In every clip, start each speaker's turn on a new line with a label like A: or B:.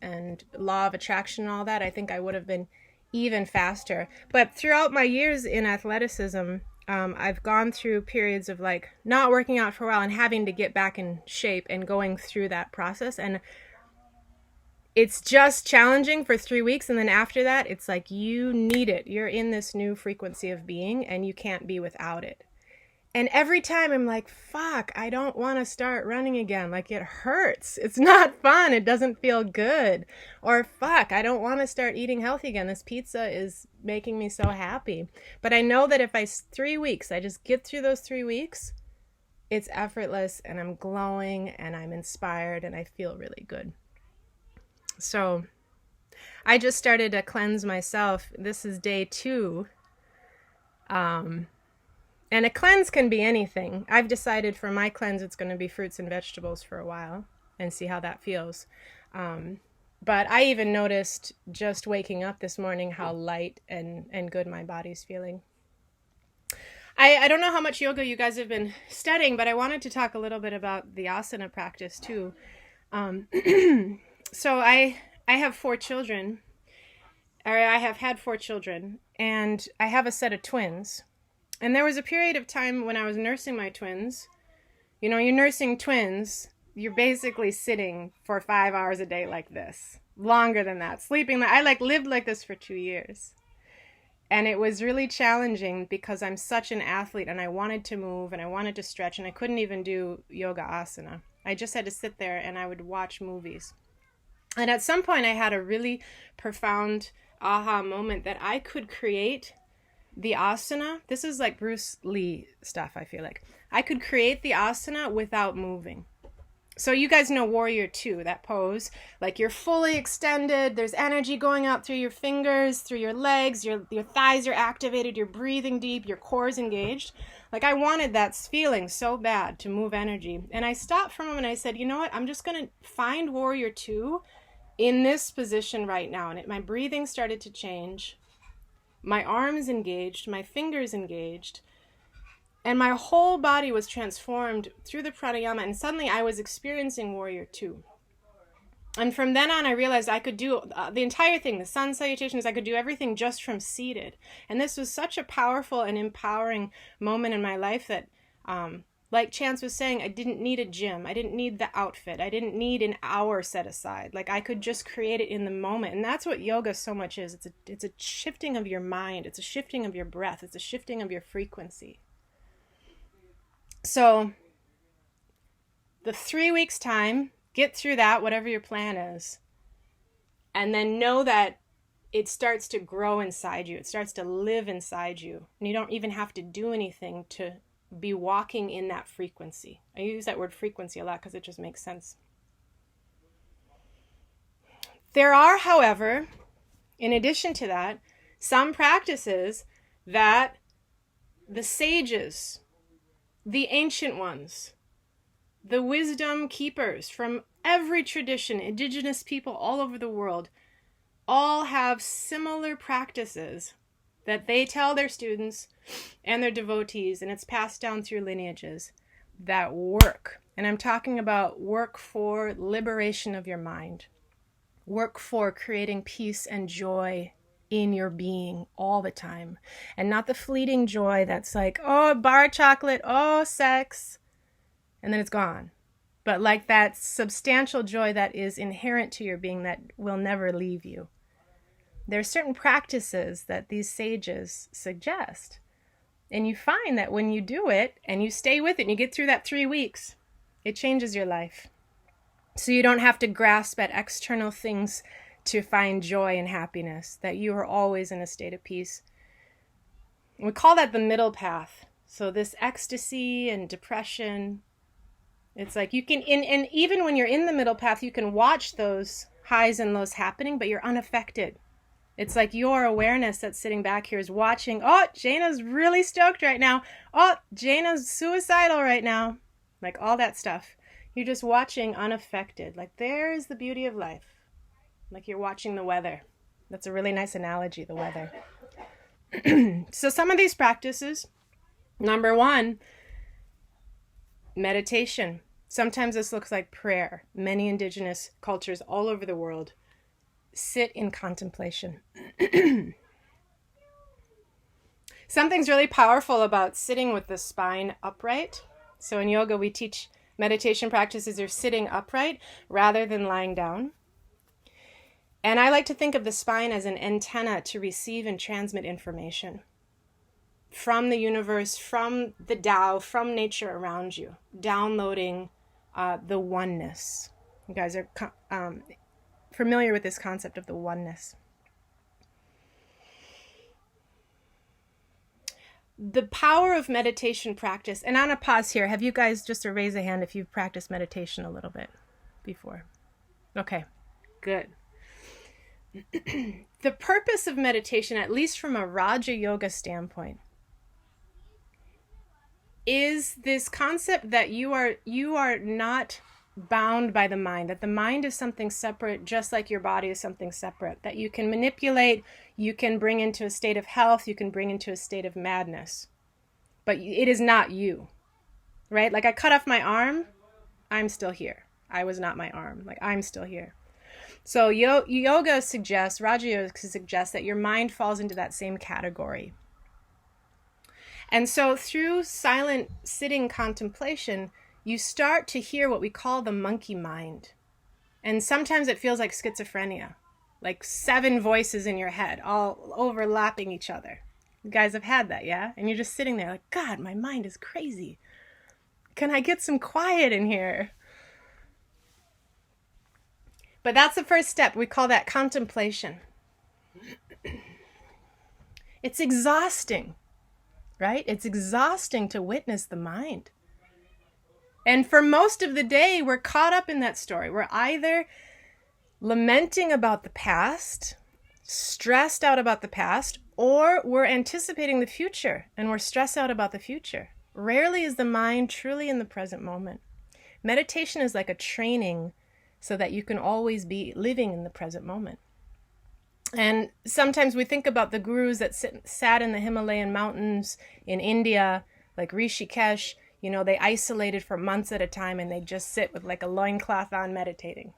A: and law of attraction and all that, I think I would have been even faster. But throughout my years in athleticism, I've gone through periods of like not working out for a while and having to get back in shape and going through that process. And it's just challenging for 3 weeks. And then after that, it's like you need it. You're in this new frequency of being and you can't be without it. And every time I'm like, fuck, I don't want to start running again. Like, it hurts. It's not fun. It doesn't feel good. Or fuck, I don't want to start eating healthy again. This pizza is making me so happy. But I know that if 3 weeks, I just get through those 3 weeks, it's effortless and I'm glowing and I'm inspired and I feel really good. So I just started to cleanse myself. This is day 2. And a cleanse can be anything. I've decided for my cleanse, it's going to be fruits and vegetables for a while and see how that feels. But I even noticed just waking up this morning how light and good my body's feeling. I don't know how much yoga you guys have been studying, but I wanted to talk a little bit about the asana practice too. So I have 4 children, or I have had 4 children, and I have a set of twins. And there was a period of time when I was nursing my twins. You know, you're nursing twins, you're basically sitting for 5 hours a day like this. Longer than that. Sleeping. I lived like this for 2 years. And it was really challenging because I'm such an athlete and I wanted to move and I wanted to stretch and I couldn't even do yoga asana. I just had to sit there and I would watch movies. And at some point I had a really profound aha moment that I could create the asana. This is like Bruce Lee stuff, I feel like. I could create the asana without moving. So you guys know Warrior 2, that pose. Like you're fully extended, there's energy going out through your fingers, through your legs, your thighs are activated, you're breathing deep, your core is engaged. Like I wanted that feeling so bad to move energy. And I stopped for a moment and I said, you know what, I'm just going to find Warrior 2 in this position right now. And my breathing started to change. My arms engaged, my fingers engaged, and my whole body was transformed through the pranayama, and suddenly I was experiencing Warrior 2. And from then on, I realized I could do the entire thing, the sun salutations, I could do everything just from seated. And this was such a powerful and empowering moment in my life that, like Chance was saying, I didn't need a gym. I didn't need the outfit. I didn't need an hour set aside. Like I could just create it in the moment. And that's what yoga so much is. It's a shifting of your mind. It's a shifting of your breath. It's a shifting of your frequency. So the 3 weeks time, get through that, whatever your plan is. And then know that it starts to grow inside you. It starts to live inside you. And you don't even have to do anything to be walking in that frequency. I use that word frequency a lot because it just makes sense. There are, however, in addition to that, some practices that the sages, the ancient ones, the wisdom keepers from every tradition, indigenous people all over the world, all have similar practices that they tell their students and their devotees, and it's passed down through lineages, that work. And I'm talking about work for liberation of your mind, work for creating peace and joy in your being all the time, and not the fleeting joy that's like, oh, bar of chocolate, oh, sex, and then it's gone. But like that substantial joy that is inherent to your being that will never leave you. There are certain practices that these sages suggest. And you find that when you do it and you stay with it and you get through that 3 weeks, it changes your life. So you don't have to grasp at external things to find joy and happiness, that you are always in a state of peace. We call that the middle path. So this ecstasy and depression, it's like you can, and even when you're in the middle path, you can watch those highs and lows happening, but you're unaffected. It's like your awareness that's sitting back here is watching, oh, Jana's really stoked right now. Oh, Jana's suicidal right now. Like all that stuff. You're just watching unaffected. Like there's the beauty of life. Like you're watching the weather. That's a really nice analogy, the weather. So some of these practices, number 1, meditation. Sometimes this looks like prayer. Many indigenous cultures all over the world sit in contemplation. Something's really powerful about sitting with the spine upright. So in yoga, we teach meditation practices are sitting upright rather than lying down. And I like to think of the spine as an antenna to receive and transmit information from the universe, from the Tao, from nature around you, downloading the oneness. You guys are familiar with this concept of the oneness. The power of meditation practice, and on a pause here, have you guys just to raise a hand if you've practiced meditation a little bit before? Okay, good. The purpose of meditation, at least from a Raja Yoga standpoint, is this concept that you are not bound by the mind, that the mind is something separate, just like your body is something separate, that you can manipulate, you can bring into a state of health, you can bring into a state of madness, but it is not you, right? Like I cut off my arm, I'm still here. I was not my arm, like I'm still here. So yoga suggests, Raja Yoga suggests that your mind falls into that same category. And so through silent sitting contemplation, you start to hear what we call the monkey mind. And sometimes it feels like schizophrenia, like 7 voices in your head, all overlapping each other. You guys have had that, yeah? And you're just sitting there like, God, my mind is crazy. Can I get some quiet in here? But that's the first step. We call that contemplation. It's exhausting, right? It's exhausting to witness the mind. And for most of the day, we're caught up in that story. We're either lamenting about the past, stressed out about the past, or we're anticipating the future and we're stressed out about the future. Rarely is the mind truly in the present moment. Meditation is like a training so that you can always be living in the present moment. And sometimes we think about the gurus that sat in the Himalayan mountains in India, like Rishikesh. You know, they isolated for months at a time and they just sit with like a loincloth on meditating.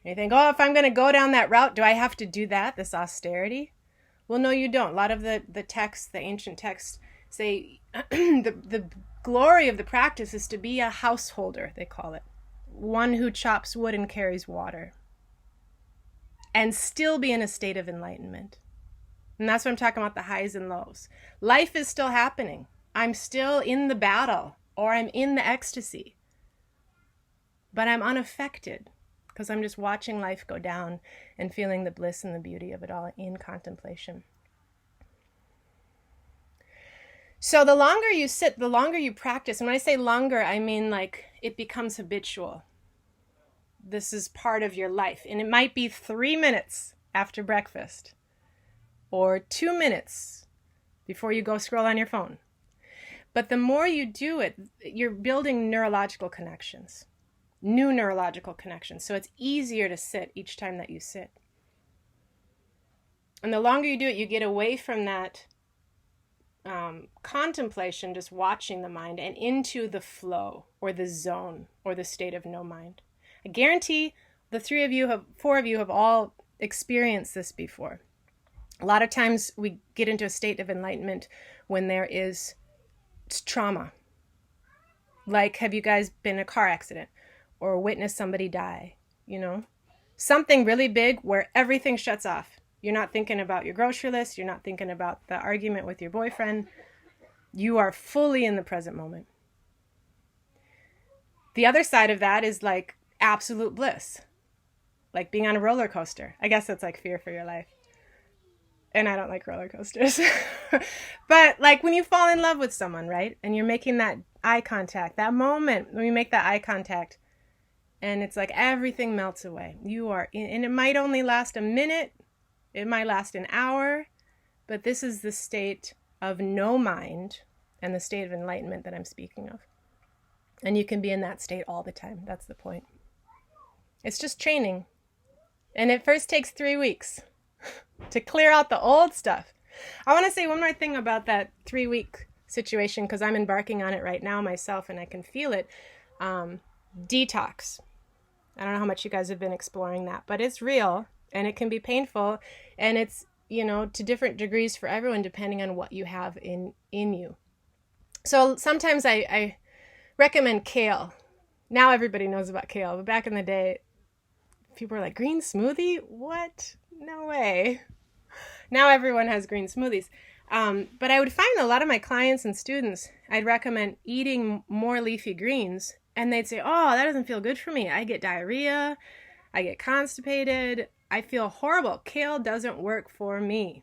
A: And you think, oh, if I'm going to go down that route, do I have to do that, this austerity? Well, no, you don't. A lot of the texts, the ancient texts, say the glory of the practice is to be a householder, they call it. One who chops wood and carries water. And still be in a state of enlightenment. And that's what I'm talking about, the highs and lows. Life is still happening. I'm still in the battle, or I'm in the ecstasy. But I'm unaffected, because I'm just watching life go down and feeling the bliss and the beauty of it all in contemplation. So the longer you sit, the longer you practice. And when I say longer, I mean like it becomes habitual. This is part of your life. And it might be 3 minutes after breakfast, or 2 minutes before you go scroll on your phone. But the more you do it, you're building neurological connections, new neurological connections. So it's easier to sit each time that you sit. And the longer you do it, you get away from that contemplation, just watching the mind, and into the flow or the zone or the state of no mind. I guarantee the 4 of you have all experienced this before. A lot of times we get into a state of enlightenment when there is trauma. Like, have you guys been in a car accident or witnessed somebody die? You know, something really big where everything shuts off. You're not thinking about your grocery list. You're not thinking about the argument with your boyfriend. You are fully in the present moment. The other side of that is like absolute bliss, like being on a roller coaster. I guess that's like fear for your life. And I don't like roller coasters. But like when you fall in love with someone, right? And you're making that eye contact, that moment when you make that eye contact, and it's like everything melts away. You are in, and it might only last a minute. It might last an hour. But this is the state of no mind and the state of enlightenment that I'm speaking of. And you can be in that state all the time. That's the point. It's just training. And it first takes 3 weeks to clear out the old stuff. I want to say one more thing about that 3-week situation, because I'm embarking on it right now myself and I can feel it. Detox. I don't know how much you guys have been exploring that, but it's real and it can be painful, and it's, to different degrees for everyone depending on what you have in you. So sometimes I recommend kale. Now everybody knows about kale, but back in the day, people were like, green smoothie? What? No way. Now everyone has green smoothies. But I would find a lot of my clients and students, I'd recommend eating more leafy greens, and they'd say, oh, that doesn't feel good for me. I get diarrhea. I get constipated. I feel horrible. Kale doesn't work for me.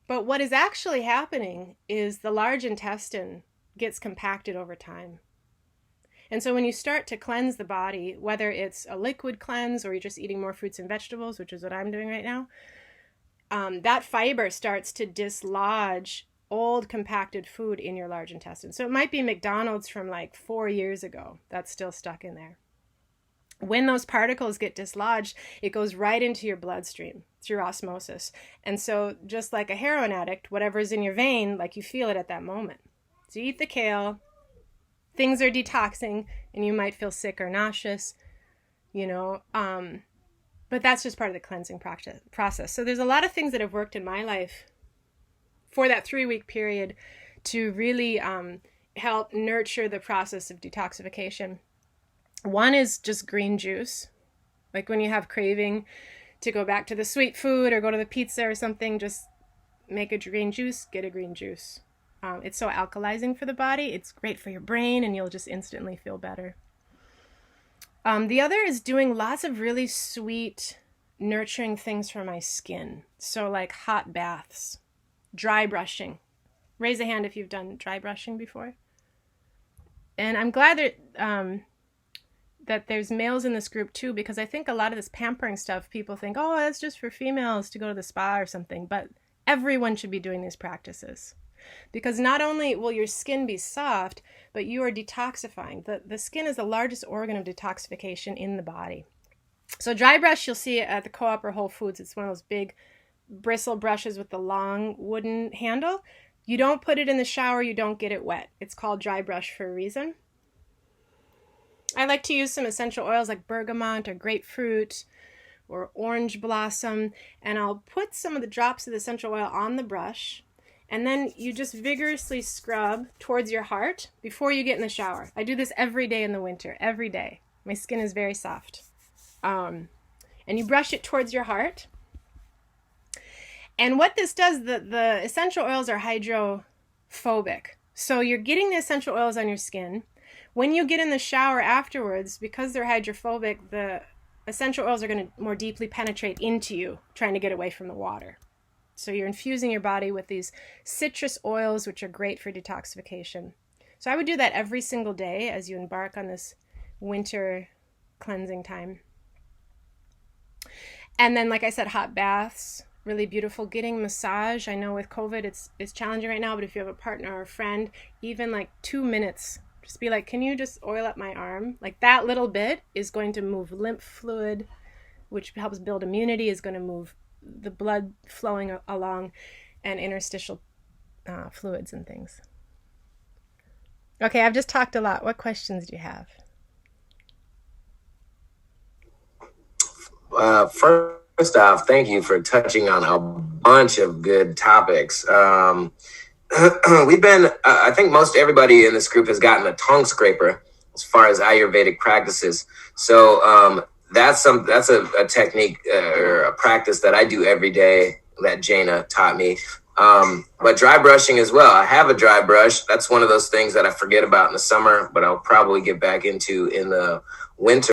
A: But what is actually happening is the large intestine gets compacted over time. And so when you start to cleanse the body, whether it's a liquid cleanse or you're just eating more fruits and vegetables, which is what I'm doing right now, that fiber starts to dislodge old compacted food in your large intestine. So it might be McDonald's from like 4 years ago that's still stuck in there. When those particles get dislodged, it goes right into your bloodstream through osmosis. And so just like a heroin addict, whatever's in your vein, like you feel it at that moment. So you eat the kale, things are detoxing, and you might feel sick or nauseous, but that's just part of the cleansing process. So there's a lot of things that have worked in my life for that 3-week period to really help nurture the process of detoxification. One is just green juice. Like when you have craving to go back to the sweet food or go to the pizza or something, just make a green juice, get a green juice. It's so alkalizing for the body. It's great for your brain, and you'll just instantly feel better. The other is doing lots of really sweet, nurturing things for my skin. So like hot baths, dry brushing. Raise a hand if you've done dry brushing before. And I'm glad that there's males in this group too, because I think a lot of this pampering stuff, people think, oh, that's just for females to go to the spa or something. But everyone should be doing these practices. Because not only will your skin be soft, but you are detoxifying. The skin is the largest organ of detoxification in the body. So dry brush, you'll see it at the Co-op or Whole Foods. It's one of those big bristle brushes with the long wooden handle. You don't put it in the shower, you don't get it wet. It's called dry brush for a reason. I like to use some essential oils like bergamot or grapefruit or orange blossom, and I'll put some of the drops of the essential oil on the brush. And then you just vigorously scrub towards your heart before you get in the shower. I do this every day in the winter, every day. My skin is very soft. And you brush it towards your heart. And what this does, the essential oils are hydrophobic. So you're getting the essential oils on your skin. When you get in the shower afterwards, because they're hydrophobic, the essential oils are going to more deeply penetrate into you, trying to get away from the water. So you're infusing your body with these citrus oils, which are great for detoxification. So I would do that every single day as you embark on this winter cleansing time. And then, like I said, hot baths, really beautiful. Getting massage. I know with COVID, it's challenging right now, but if you have a partner or a friend, even like 2 minutes, just be like, can you just oil up my arm? Like that little bit is going to move lymph fluid, which helps build immunity, is going to move the blood flowing along, and interstitial fluids and things. Okay, I've just talked a lot. What questions do you have?
B: First off, thank you for touching on a bunch of good topics. We've been, I think most everybody in this group has gotten a tongue scraper as far as Ayurvedic practices. So that's a technique or a practice that I do every day that Jaina taught me. But dry brushing as well. I have a dry brush. That's one of those things that I forget about in the summer, but I'll probably get back into in the winter.